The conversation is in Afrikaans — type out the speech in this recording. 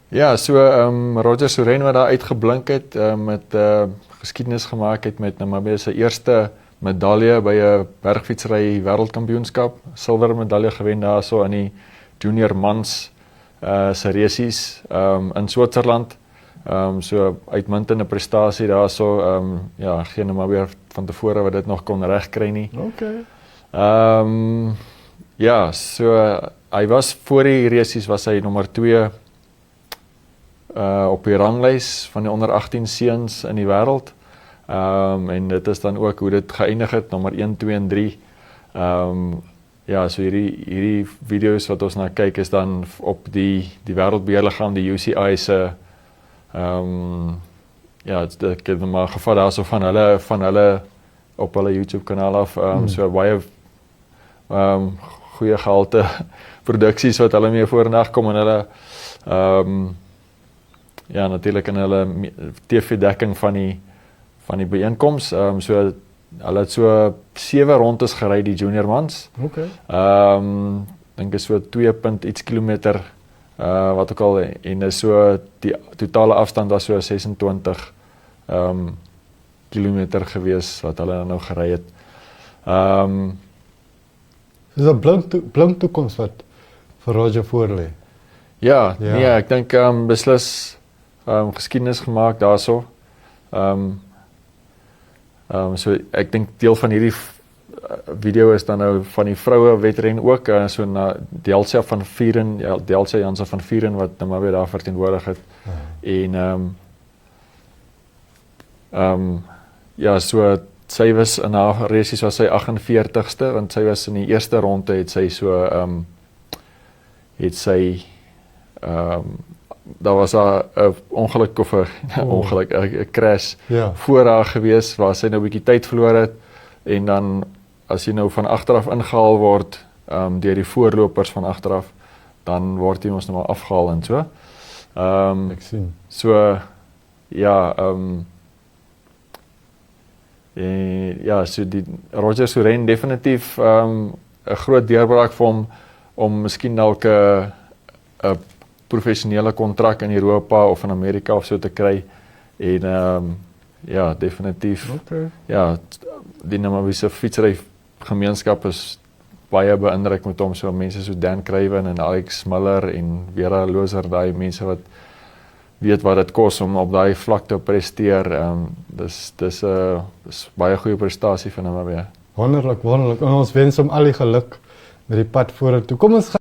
Ja, so Roger Soren wat daar uitgeblink het, met geskiedenis gemaak het met Namibië se eerste medalje by 'n bergfietsry wêreldkampioenskap, silwer medalje gewen daarso in die junior mans se resies in Switserland. So uitmuntende prestasie daarso, ja, geen Namibië van tevore wat dit nog kon regkry nie. Okay. Ja, so hy was voor die resies was hy nommer 2 op die ranglys van die onder 18 seuns in die wêreld. En dit is dan ook hoe dit geëindig het, nommer 1, 2 en 3. Ja, so hierdie video's wat ons na kyk is dan op die wêreldbeheerliggaam, die UCI se ja, ek het maar gevat daarso van hulle op hulle YouTube kanaal af, so baie goeie gehalte produksies wat hulle mee vorendag kom en hulle ja, natuurlik in hulle TV-dekking van die byeenkoms, so hulle het so 7 rondes gery die junior mans. Okay. Dink is so 2 iets kilometer wat ook al, en is so die totale afstand was so 26 kilometer gewees wat hulle nou gery het. Is 'n blink toekoms wat vir Roger voorlê. Ja, nee, ek dink beslis geskiedenis gemaak daarso. So ek dink deel van hierdie video is dan nou van die vroue wedren ook, so na Delsia van Vuren, ja, Delsia Jansen van Vuren wat nou maar weer daar verteenwoordig het. En ja, so sy was in haar resies was sy 48ste, want sy was in die eerste ronde het sy so daar was 'n ongeluk of 'n ongeluk, 'n crash voor haar gewees waar sy nou 'n bietjie tyd verloor het, en dan as jy nou van agteraf ingehaal word deur die voorlopers van agteraf, dan word jy ons nou maar afgehaal en so. Ek sien. So ja, ja, so die Roger Soren definitief 'n groot deurbraak vir hom om miskien dalk 'n professionele kontrak in Europa of in Amerika of so te kry, en ja, definitief. Okay. Ja, die Namibiese fietsry gemeenskap is baie beïndruk met hom, so mense so Dan Craven en Alex Miller en Vera Loser, daai mense wat weet wat dit kos om op daai vlak te presteer. Dis baie goeie prestasie van hom weer. Wonderlik. En ons wens hom al die geluk met die pad vorentoe. Kom ons